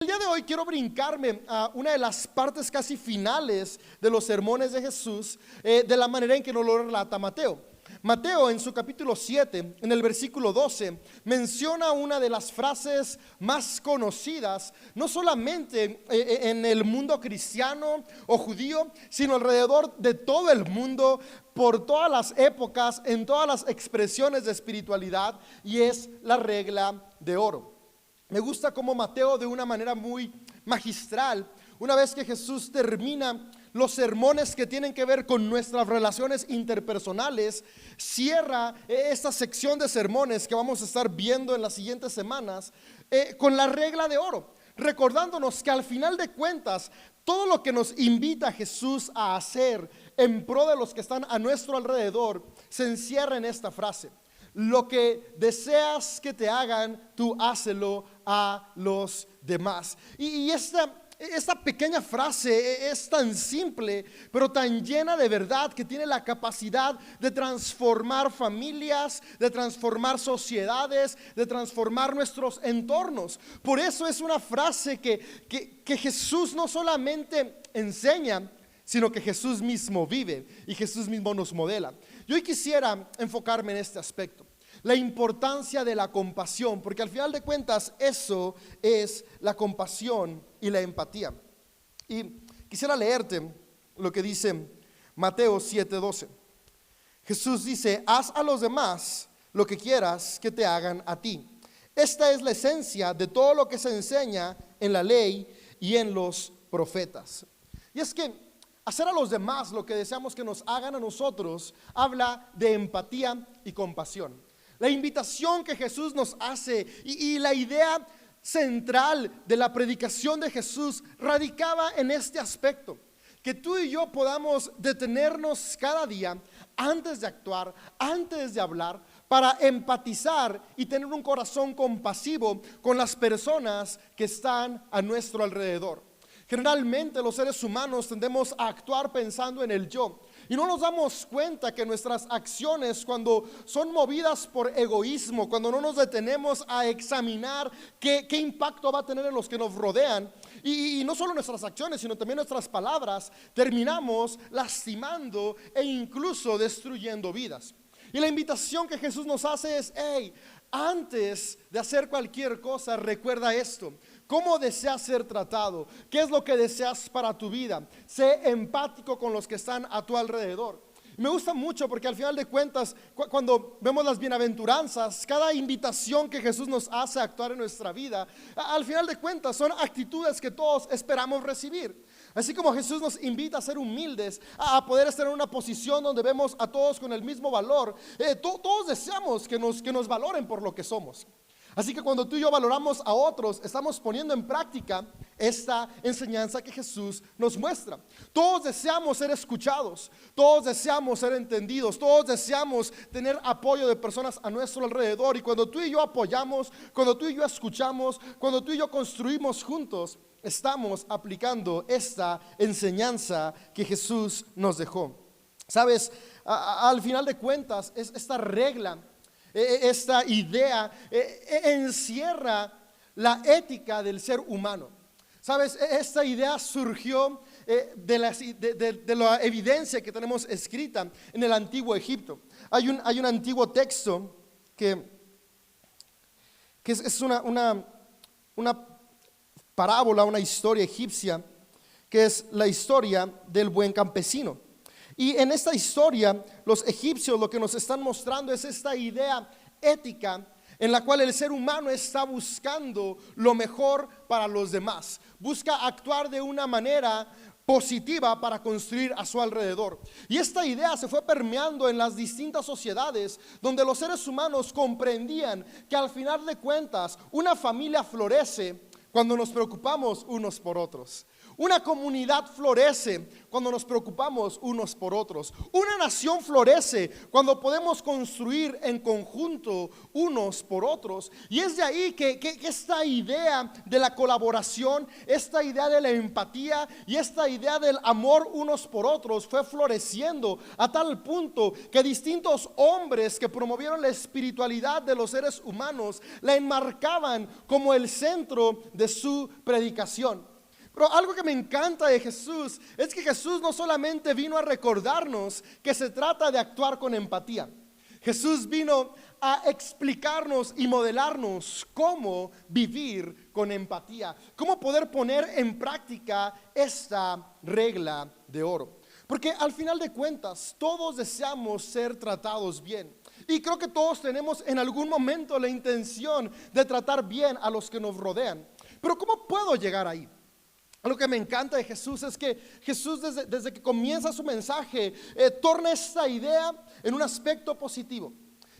El día de hoy quiero brincarme a una de las partes casi finales de los sermones de Jesús, de la manera en que nos lo relata Mateo. Mateo en su capítulo 7, en el versículo 12, menciona una de las frases más conocidas, no solamente en el mundo cristiano o judío, sino alrededor de todo el mundo, por todas las épocas, en todas las expresiones de espiritualidad, y es la regla de oro. Me gusta cómo Mateo, de una manera muy magistral, una vez que Jesús termina los sermones que tienen que ver con nuestras relaciones interpersonales, cierra esta sección de sermones que vamos a estar viendo en las siguientes semanas con la regla de oro, recordándonos que al final de cuentas todo lo que nos invita Jesús a hacer en pro de los que están a nuestro alrededor se encierra en esta frase: lo que deseas que te hagan, tú hácelo a los demás. Y esta pequeña frase es tan simple, pero tan llena de verdad, que tiene la capacidad de transformar familias, de transformar sociedades, de transformar nuestros entornos. Por eso es una frase que Jesús no solamente enseña, sino que Jesús mismo vive y Jesús mismo nos modela. Yo hoy quisiera enfocarme en este aspecto, la importancia de la compasión, porque al final de cuentas eso es la compasión y la empatía. Y quisiera leerte lo que dice Mateo 7:12. Jesús dice: haz a los demás lo que quieras que te hagan a ti. Esta es la esencia de todo lo que se enseña en la ley y en los profetas. Y es que hacer a los demás lo que deseamos que nos hagan a nosotros habla de empatía y compasión. La invitación que Jesús nos hace y la idea central de la predicación de Jesús radicaba en este aspecto: que tú y yo podamos detenernos cada día antes de actuar, antes de hablar, para empatizar y tener un corazón compasivo con las personas que están a nuestro alrededor. Generalmente los seres humanos tendemos a actuar pensando en el yo, y no nos damos cuenta que nuestras acciones, cuando son movidas por egoísmo, cuando no nos detenemos a examinar qué impacto va a tener en los que nos rodean, y no solo nuestras acciones, sino también nuestras palabras, terminamos lastimando e incluso destruyendo vidas. Y la invitación que Jesús nos hace es: hey, antes de hacer cualquier cosa, recuerda esto. ¿Cómo deseas ser tratado? ¿Qué es lo que deseas para tu vida? Sé empático con los que están a tu alrededor. Me gusta mucho porque al final de cuentas, cuando vemos las bienaventuranzas, cada invitación que Jesús nos hace a actuar en nuestra vida, al final de cuentas son actitudes que todos esperamos recibir. Así como Jesús nos invita a ser humildes, a poder estar en una posición donde vemos a todos con el mismo valor, todos deseamos que nos valoren por lo que somos. Así que cuando tú y yo valoramos a otros, estamos poniendo en práctica esta enseñanza que Jesús nos muestra. Todos deseamos ser escuchados, todos deseamos ser entendidos, todos deseamos tener apoyo de personas a nuestro alrededor. Y cuando tú y yo apoyamos, cuando tú y yo escuchamos, cuando tú y yo construimos juntos, estamos aplicando esta enseñanza que Jesús nos dejó. Sabes, al final de cuentas, esta regla, esta idea encierra la ética del ser humano. Sabes, esta idea surgió de la evidencia que tenemos escrita en el antiguo Egipto. Hay un antiguo texto que es una parábola, una historia egipcia, que es la historia del buen campesino. Y en esta historia, los egipcios lo que nos están mostrando es esta idea ética en la cual el ser humano está buscando lo mejor para los demás. Busca actuar de una manera positiva para construir a su alrededor. Y esta idea se fue permeando en las distintas sociedades, donde los seres humanos comprendían que al final de cuentas una familia florece cuando nos preocupamos unos por otros. Una comunidad florece cuando nos preocupamos unos por otros. Una nación florece cuando podemos construir en conjunto unos por otros. Y es de ahí que esta idea de la colaboración, esta idea de la empatía y esta idea del amor unos por otros fue floreciendo a tal punto que distintos hombres que promovieron la espiritualidad de los seres humanos la enmarcaban como el centro de su predicación. Pero algo que me encanta de Jesús es que Jesús no solamente vino a recordarnos que se trata de actuar con empatía. Jesús vino a explicarnos y modelarnos cómo vivir con empatía, cómo poder poner en práctica esta regla de oro. Porque al final de cuentas todos deseamos ser tratados bien. Y creo que todos tenemos en algún momento la intención de tratar bien a los que nos rodean. Pero ¿cómo puedo llegar ahí? Lo que me encanta de Jesús es que Jesús desde que comienza su mensaje torna esta idea en un aspecto positivo.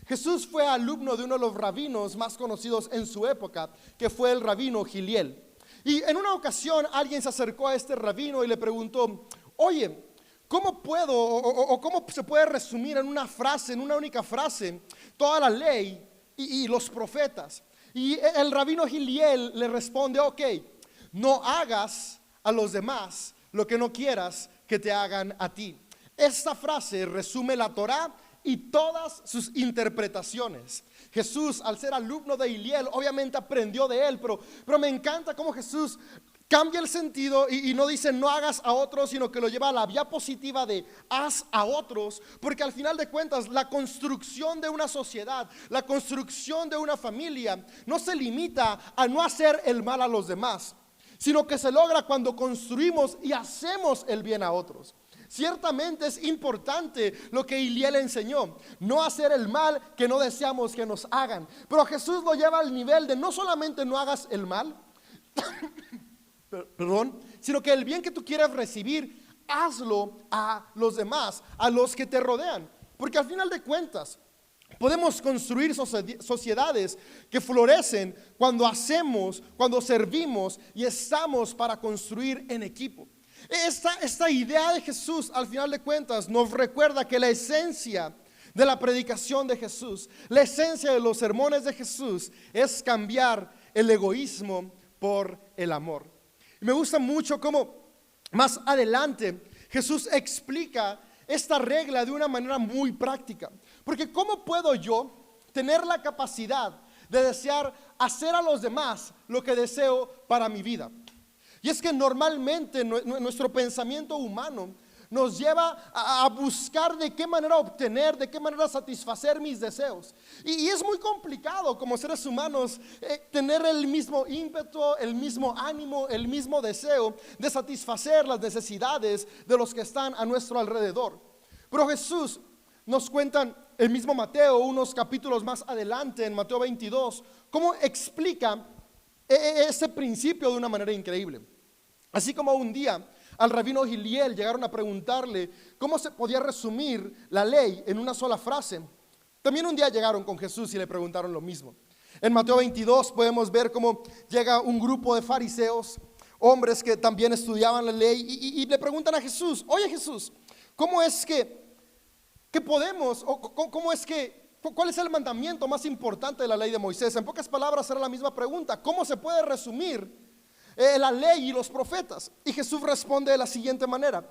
Jesús fue alumno de uno de los rabinos más conocidos en su época, que fue el rabino Giliel. Y en una ocasión alguien se acercó a este rabino y le preguntó: oye, ¿cómo puedo o cómo se puede resumir en una frase, en una única frase, toda la ley y los profetas? Y el rabino Giliel le responde: ok, no hagas a los demás lo que no quieras que te hagan a ti. Esta frase resume la Torá y todas sus interpretaciones. Jesús, al ser alumno de Giliel, obviamente aprendió de él, pero me encanta cómo Jesús cambia el sentido y no dice no hagas a otros, sino que lo lleva a la vía positiva de haz a otros, porque al final de cuentas la construcción de una sociedad, la construcción de una familia no se limita a no hacer el mal a los demás, sino que se logra cuando construimos y hacemos el bien a otros. Ciertamente es importante lo que Giliel enseñó, no hacer el mal que no deseamos que nos hagan, pero Jesús lo lleva al nivel de no solamente no hagas el mal, sino que el bien que tú quieres recibir, hazlo a los demás, a los que te rodean, porque al final de cuentas podemos construir sociedades que florecen cuando hacemos, cuando servimos y estamos para construir en equipo. Esta idea de Jesús, al final de cuentas, nos recuerda que la esencia de la predicación de Jesús, la esencia de los sermones de Jesús, es cambiar el egoísmo por el amor. Y me gusta mucho cómo más adelante Jesús explica esta regla de una manera muy práctica. Porque ¿cómo puedo yo tener la capacidad de desear hacer a los demás lo que deseo para mi vida? Y es que normalmente nuestro pensamiento humano nos lleva a buscar de qué manera obtener, de qué manera satisfacer mis deseos. Y es muy complicado como seres humanos tener el mismo ímpetu, el mismo ánimo, el mismo deseo de satisfacer las necesidades de los que están a nuestro alrededor. Pero Jesús nos cuenta el mismo Mateo, unos capítulos más adelante, en Mateo 22, cómo explica ese principio de una manera increíble. Así como un día al rabino Giliel llegaron a preguntarle cómo se podía resumir la ley en una sola frase, también un día llegaron con Jesús y le preguntaron lo mismo. En Mateo 22 podemos ver cómo llega un grupo de fariseos, hombres que también estudiaban la ley, y le preguntan a Jesús: oye Jesús, ¿cómo es que podemos, o cómo es que, cuál es el mandamiento más importante de la ley de Moisés? En pocas palabras era la misma pregunta: ¿cómo se puede resumir la ley y los profetas? Y Jesús responde de la siguiente manera: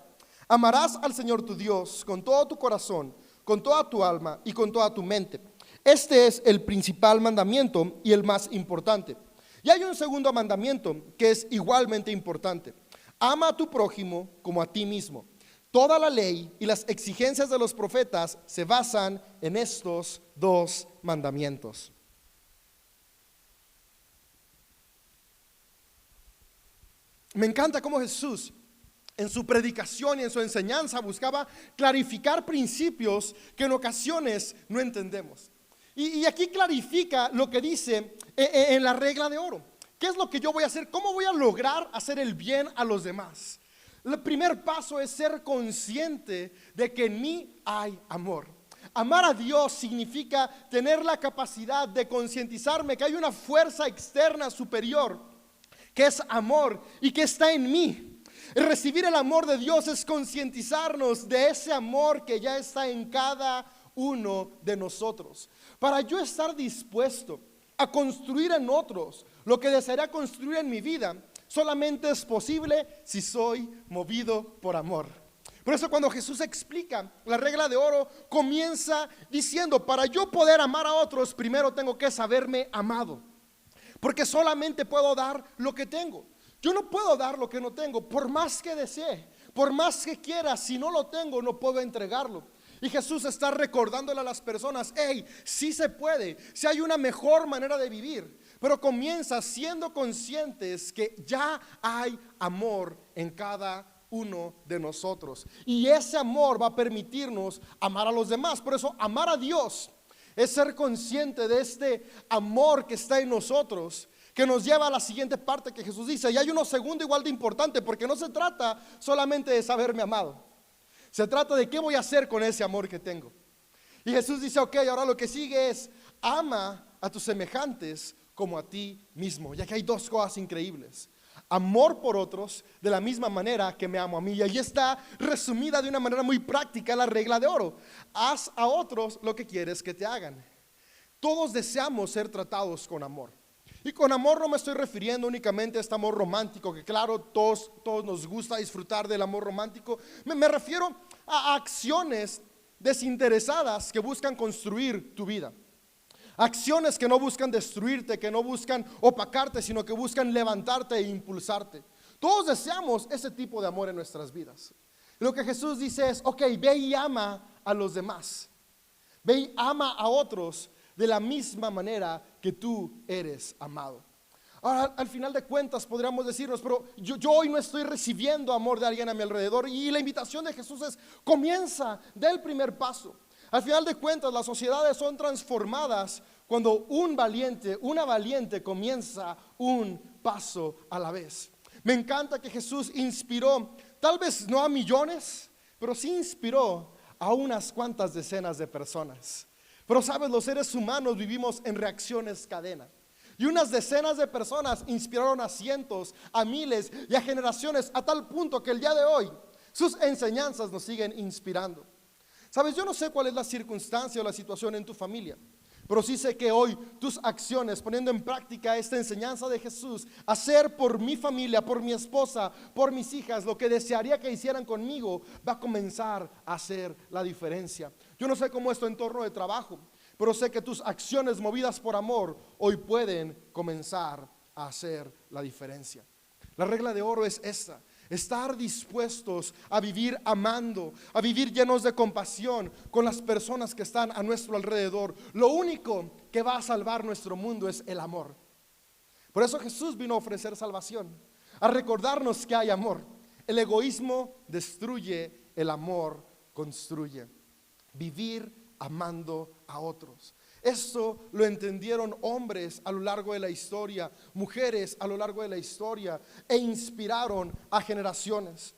amarás al Señor tu Dios con todo tu corazón, con toda tu alma y con toda tu mente. Este es el principal mandamiento y el más importante. Y hay un segundo mandamiento que es igualmente importante: ama a tu prójimo como a ti mismo. Toda la ley y las exigencias de los profetas se basan en estos dos mandamientos. Me encanta cómo Jesús en su predicación y en su enseñanza buscaba clarificar principios que en ocasiones no entendemos. Y aquí clarifica lo que dice en la regla de oro. ¿Qué es lo que yo voy a hacer? ¿Cómo voy a lograr hacer el bien a los demás? El primer paso es ser consciente de que en mí hay amor. Amar a Dios significa tener la capacidad de concientizarme que hay una fuerza externa superior que es amor y que está en mí. El recibir el amor de Dios es concientizarnos de ese amor que ya está en cada uno de nosotros. Para yo estar dispuesto a construir en otros lo que desearía construir en mi vida, solamente es posible si soy movido por amor. Por eso cuando Jesús explica la regla de oro, comienza diciendo: para yo poder amar a otros, primero tengo que saberme amado, porque solamente puedo dar lo que tengo. Yo no puedo dar lo que no tengo, por más que desee, por más que quiera. Si no lo tengo, no puedo entregarlo. Y Jesús está recordándole a las personas: hey, sí se puede, sí hay una mejor manera de vivir. Pero comienza siendo conscientes que ya hay amor en cada uno de nosotros, y ese amor va a permitirnos amar a los demás. Por eso amar a Dios es ser consciente de este amor que está en nosotros, que nos lleva a la siguiente parte que Jesús dice. Y hay uno segundo igual de importante, porque no se trata solamente de saberme amado, se trata de qué voy a hacer con ese amor que tengo. Y Jesús dice: ok, ahora lo que sigue es: ama a tus semejantes como a ti mismo. Y aquí hay dos cosas increíbles: amor por otros de la misma manera que me amo a mí. Y ahí está resumida de una manera muy práctica la regla de oro: haz a otros lo que quieres que te hagan. Todos deseamos ser tratados con amor. Y con amor no me estoy refiriendo únicamente a este amor romántico, que claro, todos nos gusta disfrutar del amor romántico. Me refiero a acciones desinteresadas que buscan construir tu vida. Acciones que no buscan destruirte, que no buscan opacarte, sino que buscan levantarte e impulsarte. Todos deseamos ese tipo de amor en nuestras vidas. Lo que Jesús dice es: ok, ve y ama a los demás. Ve y ama a otros de la misma manera que tú eres amado. Ahora, al final de cuentas podríamos decirnos: pero yo hoy no estoy recibiendo amor de alguien a mi alrededor. Y la invitación de Jesús es: comienza del primer paso. Al final de cuentas, las sociedades son transformadas cuando una valiente comienza un paso a la vez. Me encanta que Jesús inspiró, tal vez no a millones, pero sí inspiró a unas cuantas decenas de personas. Pero sabes, los seres humanos vivimos en reacciones cadena. Y unas decenas de personas inspiraron a cientos, a miles y a generaciones, a tal punto que el día de hoy sus enseñanzas nos siguen inspirando. Sabes, yo no sé cuál es la circunstancia o la situación en tu familia, pero sí sé que hoy tus acciones, poniendo en práctica esta enseñanza de Jesús, hacer por mi familia, por mi esposa, por mis hijas, lo que desearía que hicieran conmigo, va a comenzar a hacer la diferencia. Yo no sé cómo es tu entorno de trabajo, pero sé que tus acciones movidas por amor hoy pueden comenzar a hacer la diferencia. La regla de oro es esta: estar dispuestos a vivir amando, a vivir llenos de compasión con las personas que están a nuestro alrededor. Lo único que va a salvar nuestro mundo es el amor. Por eso Jesús vino a ofrecer salvación, a recordarnos que hay amor. El egoísmo destruye, el amor construye. Vivir amando a otros. Esto lo entendieron hombres a lo largo de la historia, mujeres a lo largo de la historia, e inspiraron a generaciones.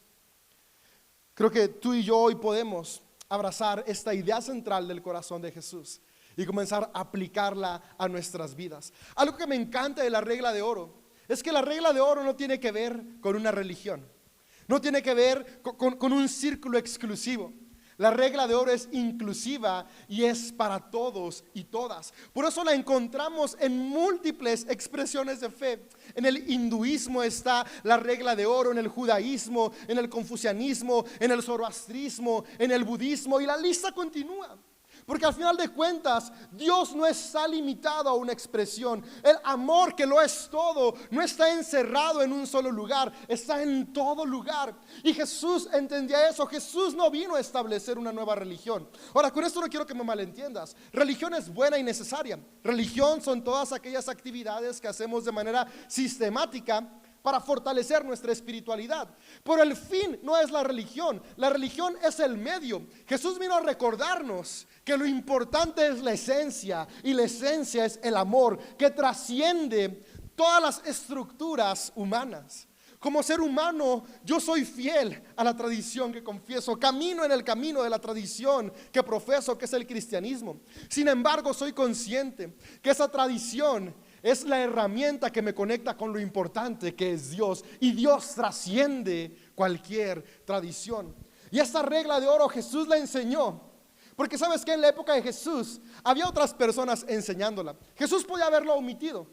Creo que tú y yo hoy podemos abrazar esta idea central del corazón de Jesús y comenzar a aplicarla a nuestras vidas. Algo que me encanta de la regla de oro es que la regla de oro no tiene que ver con una religión, no tiene que ver con un círculo exclusivo. La regla de oro es inclusiva y es para todos y todas. Por eso la encontramos en múltiples expresiones de fe. En el hinduismo está la regla de oro, en el judaísmo, en el confucianismo, en el zoroastrismo, en el budismo, y la lista continúa. Porque al final de cuentas, Dios no está limitado a una expresión. El amor, que lo es todo, no está encerrado en un solo lugar, está en todo lugar. Y Jesús entendía eso. Jesús no vino a establecer una nueva religión. Ahora, con esto no quiero que me malentiendas. Religión es buena y necesaria. Religión son todas aquellas actividades que hacemos de manera sistemática para fortalecer nuestra espiritualidad. Pero el fin no es la religión es el medio. Jesús vino a recordarnos que lo importante es la esencia, y la esencia es el amor que trasciende todas las estructuras humanas. Como ser humano, yo soy fiel a la tradición que confieso, camino en el camino de la tradición que profeso, que es el cristianismo. Sin embargo, soy consciente que esa tradición es la herramienta que me conecta con lo importante que es Dios, y Dios trasciende cualquier tradición. Y esta regla de oro Jesús la enseñó, porque sabes que en la época de Jesús había otras personas enseñándola. Jesús podía haberlo omitido,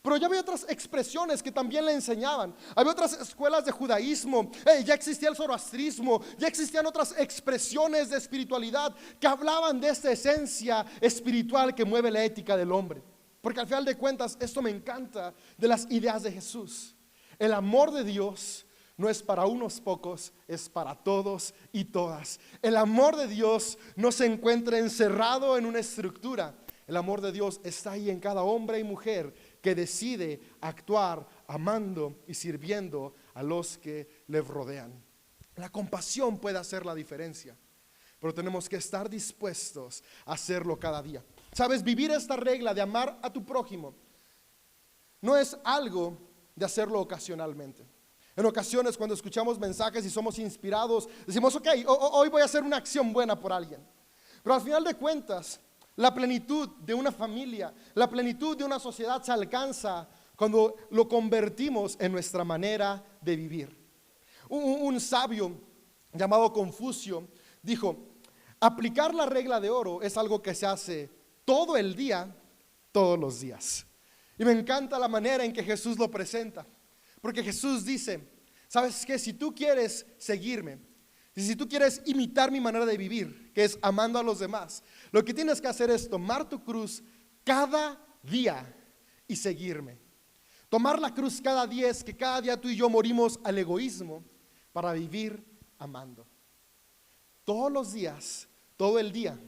pero ya había otras expresiones que también le enseñaban. Había otras escuelas de judaísmo, ya existía el zoroastrismo, ya existían otras expresiones de espiritualidad que hablaban de esta esencia espiritual que mueve la ética del hombre. Porque al final de cuentas, esto me encanta de las ideas de Jesús. El amor de Dios no es para unos pocos, es para todos y todas. El amor de Dios no se encuentra encerrado en una estructura. El amor de Dios está ahí en cada hombre y mujer que decide actuar amando y sirviendo a los que le rodean. La compasión puede hacer la diferencia, pero tenemos que estar dispuestos a hacerlo cada día. Sabes, vivir esta regla de amar a tu prójimo no es algo de hacerlo ocasionalmente. En ocasiones, cuando escuchamos mensajes y somos inspirados, decimos, ok, hoy voy a hacer una acción buena por alguien. Pero al final de cuentas, la plenitud de una familia, la plenitud de una sociedad se alcanza cuando lo convertimos en nuestra manera de vivir. Un sabio llamado Confucio dijo: aplicar la regla de oro es algo que se hace todo el día, todos los días. Y me encanta la manera en que Jesús lo presenta, porque Jesús dice: ¿sabes qué? Si tú quieres seguirme, y si tú quieres imitar mi manera de vivir, que es amando a los demás, lo que tienes que hacer es tomar tu cruz cada día y seguirme. Tomar la cruz cada día es que cada día tú y yo morimos al egoísmo para vivir amando. Todos los días, todo el día,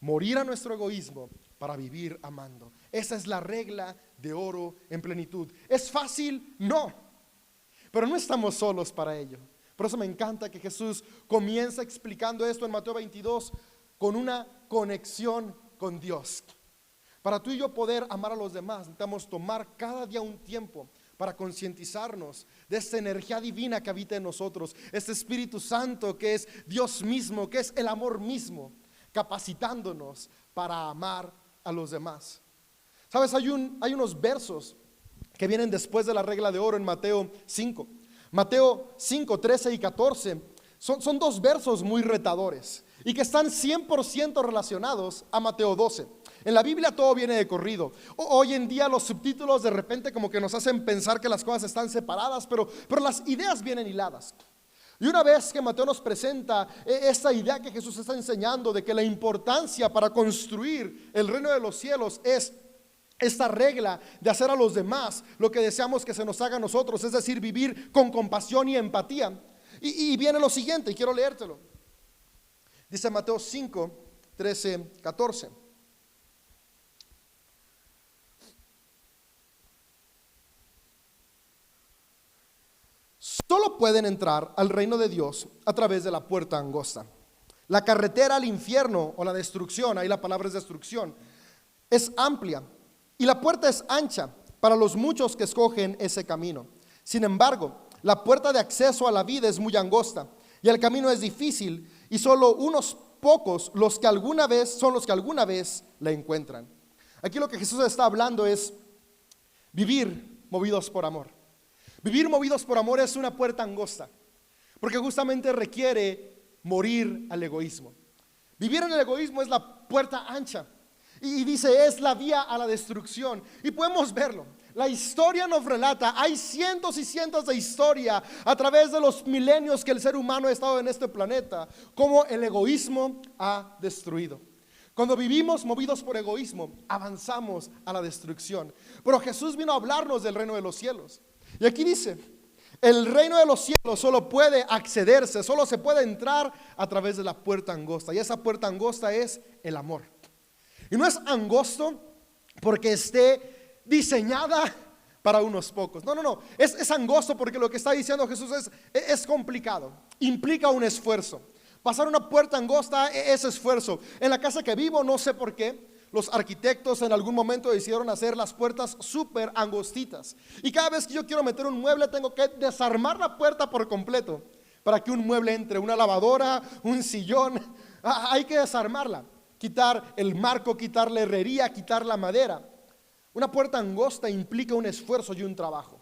morir a nuestro egoísmo para vivir amando. Esa es la regla de oro en plenitud. ¿Es fácil? No, pero no estamos solos para ello. Por eso me encanta que Jesús comienza explicando esto en Mateo 22 con una conexión con Dios. Para tú y yo poder amar a los demás, necesitamos tomar cada día un tiempo para concientizarnos de esta energía divina que habita en nosotros, este Espíritu Santo que es Dios mismo, que es el amor mismo, capacitándonos para amar a los demás. Sabes, hay unos versos que vienen después de la regla de oro en Mateo 5. Mateo 5, 13 y 14 son dos versos muy retadores y que están 100% relacionados a Mateo 12. En la Biblia todo viene de corrido. Hoy en día los subtítulos de repente como que nos hacen pensar que las cosas están separadas, pero las ideas vienen hiladas. Y una vez que Mateo nos presenta esta idea que Jesús está enseñando de que la importancia para construir el reino de los cielos es esta regla de hacer a los demás lo que deseamos que se nos haga a nosotros, es decir, vivir con compasión y empatía. Y viene lo siguiente, y quiero leértelo. Dice Mateo 5, 13, 14. Solo pueden entrar al reino de Dios a través de la puerta angosta. La carretera al infierno o la destrucción, ahí la palabra es destrucción, es amplia y la puerta es ancha para los muchos que escogen ese camino. Sin embargo, la puerta de acceso a la vida es muy angosta y el camino es difícil y solo unos pocos son los que alguna vez la encuentran. Aquí lo que Jesús está hablando es vivir movidos por amor. Vivir movidos por amor es una puerta angosta, porque justamente requiere morir al egoísmo. Vivir en el egoísmo es la puerta ancha. Y dice, es la vía a la destrucción. Y podemos verlo. La historia nos relata, hay cientos y cientos de historia a través de los milenios que el ser humano ha estado en este planeta, cómo el egoísmo ha destruido. Cuando vivimos movidos por egoísmo, avanzamos a la destrucción. Pero Jesús vino a hablarnos del reino de los cielos. Y aquí dice, el reino de los cielos solo puede accederse, solo se puede entrar a través de la puerta angosta. Y esa puerta angosta es el amor. Y no es angosto porque esté diseñada para unos pocos. No, es angosto porque lo que está diciendo Jesús es complicado, implica un esfuerzo. Pasar una puerta angosta es esfuerzo. En la casa que vivo, no sé por qué, los arquitectos en algún momento decidieron hacer las puertas súper angostitas. Y cada vez que yo quiero meter un mueble, tengo que desarmar la puerta por completo para que un mueble entre, una lavadora, un sillón, hay que desarmarla. Quitar el marco, quitar la herrería, quitar la madera. Una puerta angosta implica un esfuerzo y un trabajo.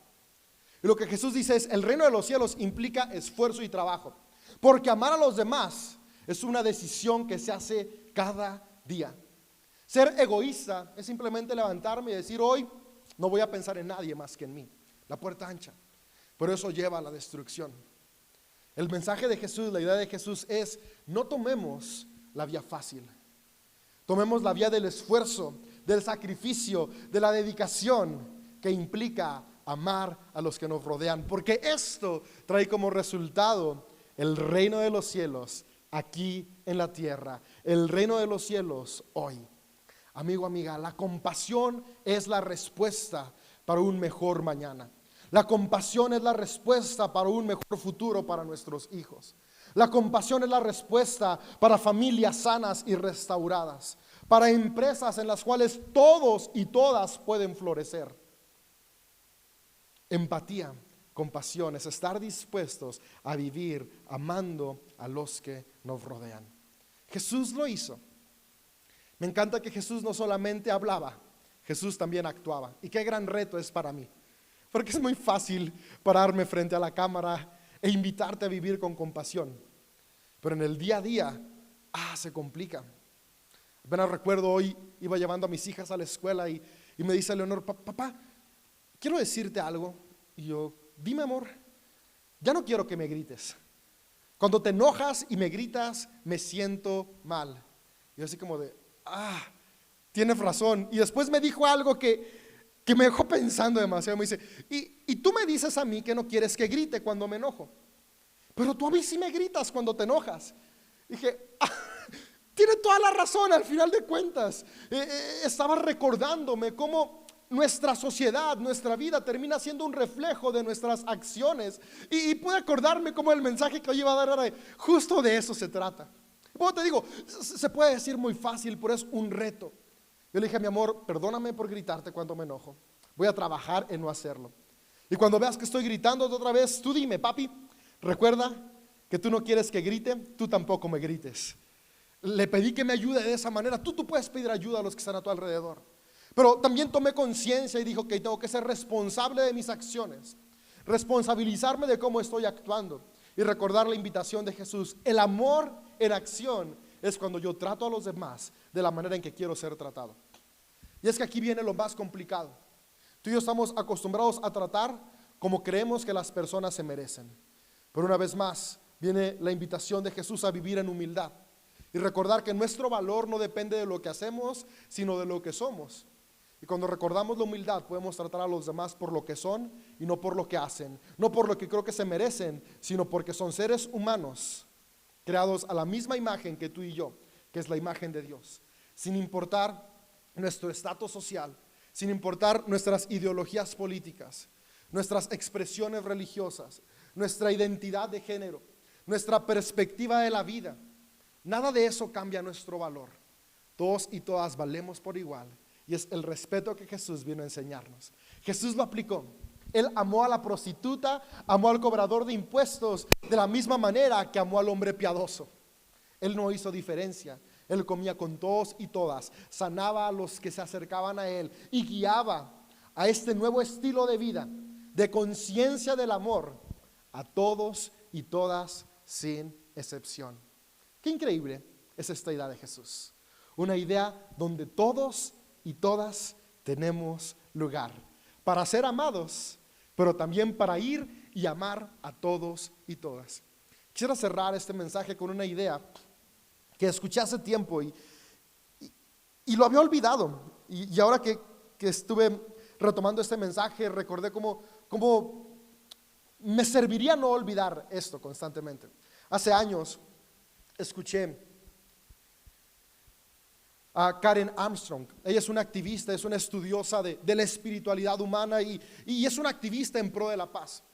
Y lo que Jesús dice es, el reino de los cielos implica esfuerzo y trabajo, porque amar a los demás es una decisión que se hace cada día. Ser egoísta es simplemente levantarme y decir, hoy no voy a pensar en nadie más que en mí. La puerta ancha, pero eso lleva a la destrucción. El mensaje de Jesús, la idea de Jesús es, no tomemos la vía fácil, tomemos la vía del esfuerzo, del sacrificio, de la dedicación que implica amar a los que nos rodean, porque esto trae como resultado el reino de los cielos aquí en la tierra, el reino de los cielos hoy. Amigo, amiga, la compasión es la respuesta para un mejor mañana. La compasión es la respuesta para un mejor futuro para nuestros hijos. La compasión es la respuesta para familias sanas y restauradas, para empresas en las cuales todos y todas pueden florecer. Empatía, compasión es estar dispuestos a vivir amando a los que nos rodean. Jesús lo hizo. Me encanta que Jesús no solamente hablaba, Jesús también actuaba. Y qué gran reto es para mí, porque es muy fácil pararme frente a la cámara e invitarte a vivir con compasión, pero en el día a día, se complica. Apenas recuerdo, hoy iba llevando a mis hijas a la escuela y me dice Leonor, papá, quiero decirte algo. Y yo, dime amor, ya no quiero que me grites. Cuando te enojas y me gritas, me siento mal. Y yo así como de, tienes razón. Y después me dijo algo que me dejó pensando demasiado. Me dice, y tú me dices a mí que no quieres que grite cuando me enojo, pero tú a mí sí me gritas cuando te enojas. Dije, tiene toda la razón. Al final de cuentas, estaba recordándome cómo nuestra sociedad, nuestra vida termina siendo un reflejo de nuestras acciones. Y pude acordarme cómo el mensaje que hoy iba a dar era justo de eso se trata. Bueno, te digo, se puede decir muy fácil, pero es un reto. Yo le dije a mi amor, perdóname por gritarte cuando me enojo. Voy a trabajar en no hacerlo. Y cuando veas que estoy gritando otra vez, tú dime, papi, recuerda que tú no quieres que grite, tú tampoco me grites. Le pedí que me ayude de esa manera. Tú puedes pedir ayuda a los que están a tu alrededor. Pero también tomé conciencia y dije, ok, tengo que ser responsable de mis acciones, responsabilizarme de cómo estoy actuando y recordar la invitación de Jesús. El amor en acción es cuando yo trato a los demás de la manera en que quiero ser tratado. Y es que aquí viene lo más complicado. Tú y yo estamos acostumbrados a tratar como creemos que las personas se merecen. Pero una vez más viene la invitación de Jesús a vivir en humildad y recordar que nuestro valor no depende de lo que hacemos, sino de lo que somos. Y cuando recordamos la humildad, podemos tratar a los demás por lo que son y no por lo que hacen, no por lo que creo que se merecen, sino porque son seres humanos creados a la misma imagen que tú y yo, que es la imagen de Dios, sin importar nuestro estatus social, sin importar nuestras ideologías políticas, nuestras expresiones religiosas, nuestra identidad de género, nuestra perspectiva de la vida. Nada de eso cambia nuestro valor. Todos y todas valemos por igual. Y es el respeto que Jesús vino a enseñarnos. Jesús lo aplicó. Él amó a la prostituta, amó al cobrador de impuestos de la misma manera que amó al hombre piadoso. Él no hizo diferencia. Él comía con todos y todas, sanaba a los que se acercaban a Él y guiaba a este nuevo estilo de vida, de conciencia del amor, a todos y todas sin excepción. Qué increíble es esta idea de Jesús. Una idea donde todos y todas tenemos lugar para ser amados, pero también para ir y amar a todos y todas. Quisiera cerrar este mensaje con una idea que escuché hace tiempo y lo había olvidado. Y ahora que estuve retomando este mensaje, recordé cómo me serviría no olvidar esto constantemente. Hace años escuché a Karen Armstrong. Ella es una activista, es una estudiosa de la espiritualidad humana y es una activista en pro de la paz.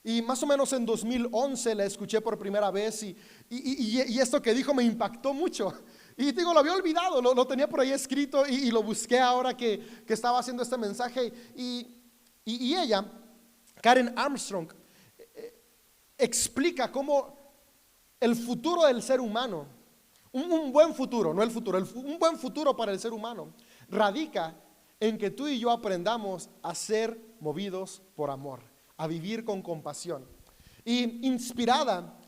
Y más o menos en 2011 la escuché por primera vez y esto que dijo me impactó mucho. Y digo, lo había olvidado, lo tenía por ahí escrito y lo busqué ahora que estaba haciendo este mensaje. Y ella, Karen Armstrong, explica cómo el futuro del ser humano, un buen futuro, no el futuro, un buen futuro para el ser humano, radica en que tú y yo aprendamos a ser movidos por amor, a vivir con compasión. Y inspirada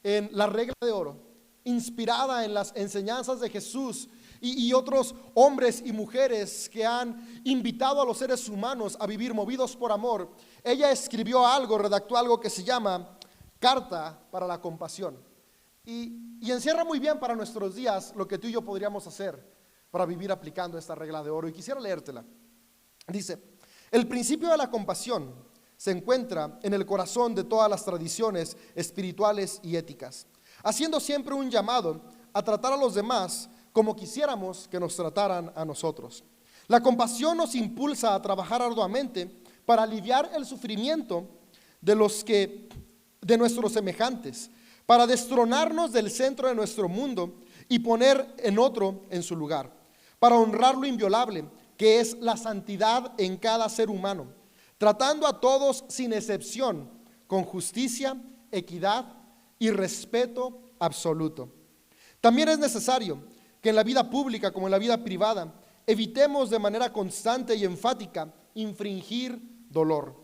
en la regla de oro, inspirada en las enseñanzas de Jesús y otros hombres y mujeres que han invitado a los seres humanos a vivir movidos por amor, ella escribió algo, redactó algo que se llama Carta para la Compasión. Y encierra muy bien para nuestros días lo que tú y yo podríamos hacer para vivir aplicando esta regla de oro. Y quisiera leértela. Dice: el principio de la compasión se encuentra en el corazón de todas las tradiciones espirituales y éticas, haciendo siempre un llamado a tratar a los demás como quisiéramos que nos trataran a nosotros. La compasión nos impulsa a trabajar arduamente para aliviar el sufrimiento de nuestros semejantes, para destronarnos del centro de nuestro mundo y poner en otro en su lugar, para honrar lo inviolable, que es la santidad en cada ser humano, tratando a todos sin excepción, con justicia, equidad y respeto absoluto. También es necesario que en la vida pública como en la vida privada evitemos de manera constante y enfática infringir dolor.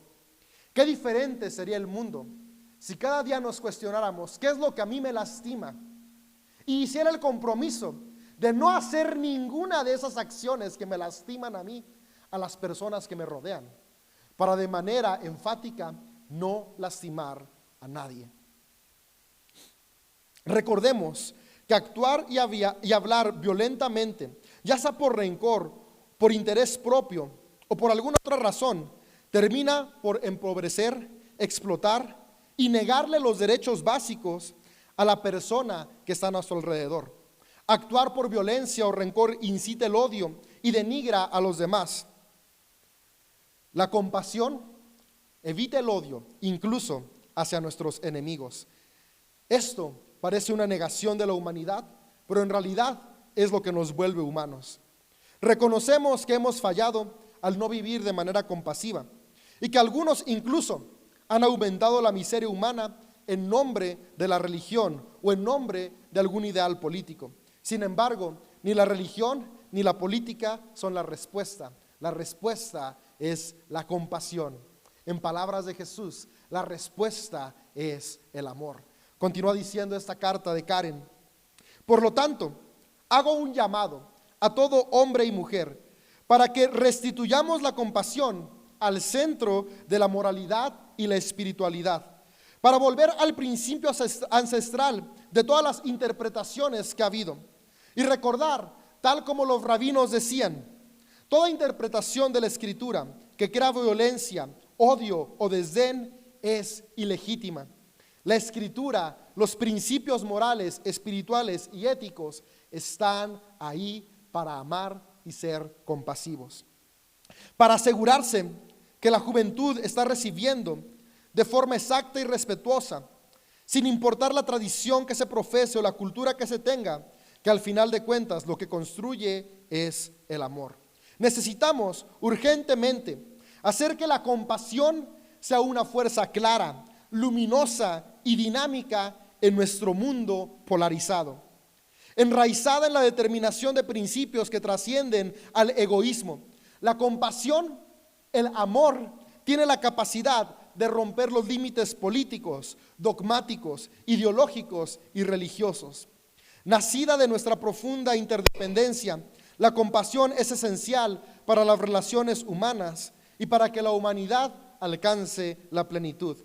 Qué diferente sería el mundo si cada día nos cuestionáramos qué es lo que a mí me lastima y hiciera el compromiso de no hacer ninguna de esas acciones que me lastiman a mí, a las personas que me rodean, para de manera enfática no lastimar a nadie. Recordemos que actuar y hablar violentamente, ya sea por rencor, por interés propio o por alguna otra razón, termina por empobrecer, explotar y negarle los derechos básicos a la persona que está a nuestro alrededor. Actuar por violencia o rencor incita el odio y denigra a los demás. La compasión evita el odio, incluso hacia nuestros enemigos. Esto parece una negación de la humanidad, pero en realidad es lo que nos vuelve humanos. Reconocemos que hemos fallado al no vivir de manera compasiva y que algunos incluso han aumentado la miseria humana en nombre de la religión o en nombre de algún ideal político. Sin embargo, ni la religión ni la política son la respuesta. La respuesta es la compasión. En palabras de Jesús, la respuesta es el amor. Continúa diciendo esta carta de Karen: por lo tanto, hago un llamado a todo hombre y mujer para que restituyamos la compasión al centro de la moralidad y la espiritualidad, para volver al principio ancestral de todas las interpretaciones que ha habido y recordar, tal como los rabinos decían, toda interpretación de la Escritura que crea violencia, odio o desdén es ilegítima. La Escritura, los principios morales, espirituales y éticos están ahí para amar y ser compasivos. Para asegurarse que la juventud está recibiendo de forma exacta y respetuosa, sin importar la tradición que se profese o la cultura que se tenga, que al final de cuentas lo que construye es el amor. Necesitamos urgentemente hacer que la compasión sea una fuerza clara, luminosa y dinámica en nuestro mundo polarizado, enraizada en la determinación de principios que trascienden al egoísmo. La compasión, el amor, tiene la capacidad de romper los límites políticos, dogmáticos, ideológicos y religiosos. Nacida de nuestra profunda interdependencia, la compasión es esencial para las relaciones humanas y para que la humanidad alcance la plenitud.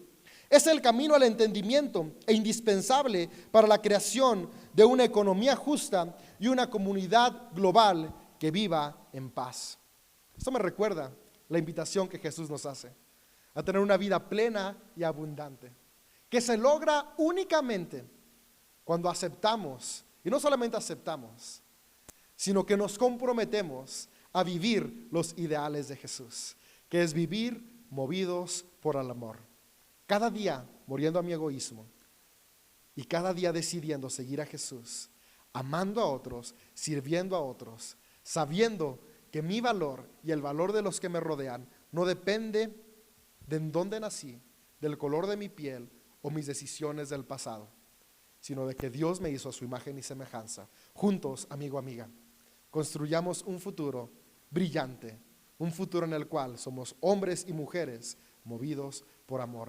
Es el camino al entendimiento e indispensable para la creación de una economía justa y una comunidad global que viva en paz. Esto me recuerda la invitación que Jesús nos hace a tener una vida plena y abundante, que se logra únicamente cuando aceptamos, y no solamente aceptamos, sino que nos comprometemos a vivir los ideales de Jesús, que es vivir movidos por el amor. Cada día muriendo a mi egoísmo y cada día decidiendo seguir a Jesús, amando a otros, sirviendo a otros, sabiendo que mi valor y el valor de los que me rodean no depende de en dónde nací, del color de mi piel o mis decisiones del pasado, sino de que Dios me hizo a su imagen y semejanza. Juntos, amigo, amiga, construyamos un futuro brillante, un futuro en el cual somos hombres y mujeres movidos por amor.